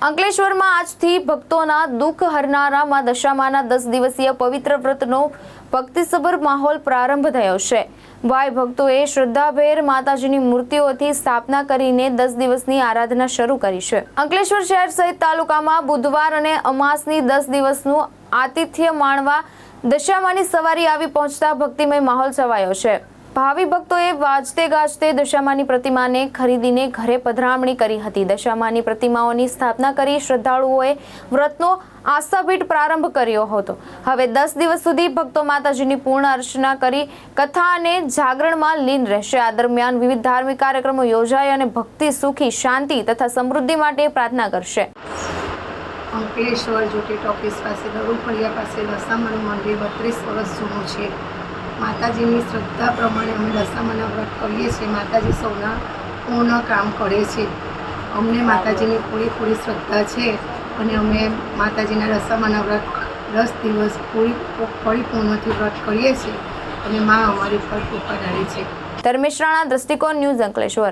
અંકલેશ્વરમાં આજથી ભક્તોના દુઃખ હરનારા માં દશામાના 10 દિવસીય પવિત્ર વ્રતનો ભક્તિસભર માહોલ પ્રારંભ થયો છે। ભાઈ ભક્તોએ શ્રદ્ધાભેર માતાજીની મૂર્તિઓથી સ્થાપના કરીને 10 દિવસની આરાધના શરૂ કરી છે। અંકલેશ્વર શહેર સહિત તાલુકામાં બુધવાર અને અમાસની 10 દિવસનું આતિથ્ય માણવા દશામાની સવારી આવી પહોંચતા ભક્તિમય માહોલ છવાયો છે। ભાવિ ભક્તોએ વાજતે ગાજતે દશામાની પ્રતિમાને ખરીદીને ઘરે પધરામણી કરી હતી। દશામાની પ્રતિમાઓની સ્થાપના કરી શ્રદ્ધાળુઓએ વ્રતનો આસ્થાભીઠ પ્રારંભ કર્યો હતો। હવે 10 દિવસ સુધી ભક્તો માતાજીની પૂર્ણ અર્ચના કરી કથા અને જાગરણમાં લીન રહેશે। આ દરમિયાન વિવિધ ધાર્મિક કાર્યક્રમો યોજાય અને ભક્તિ સુખી શાંતિ તથા સમૃદ્ધિ માટે પ્રાર્થના કરશે। અંકલેશ્વર જોટી ટોકીસ પાસે દરુફળિયા પાસે દશામાનું મંદિર 32 વર્ષ જૂનું છે। માતાજીની શ્રદ્ધા પ્રમાણે અમે દશામાના વ્રત કરીએ છીએ। માતાજી સૌના પૂર્ણ કામ કરે છે। અમને માતાજીની પૂરી શ્રદ્ધા છે અને અમે માતાજીના દશામાના વ્રત 10 દિવસ પરિપૂર્ણથી વ્રત કરીએ છીએ અને મા અમારી પર કૃપા ધારે છે। ધર્મેશ રાણા, દ્રષ્ટિકોણ ન્યૂઝ, અંકલેશ્વર।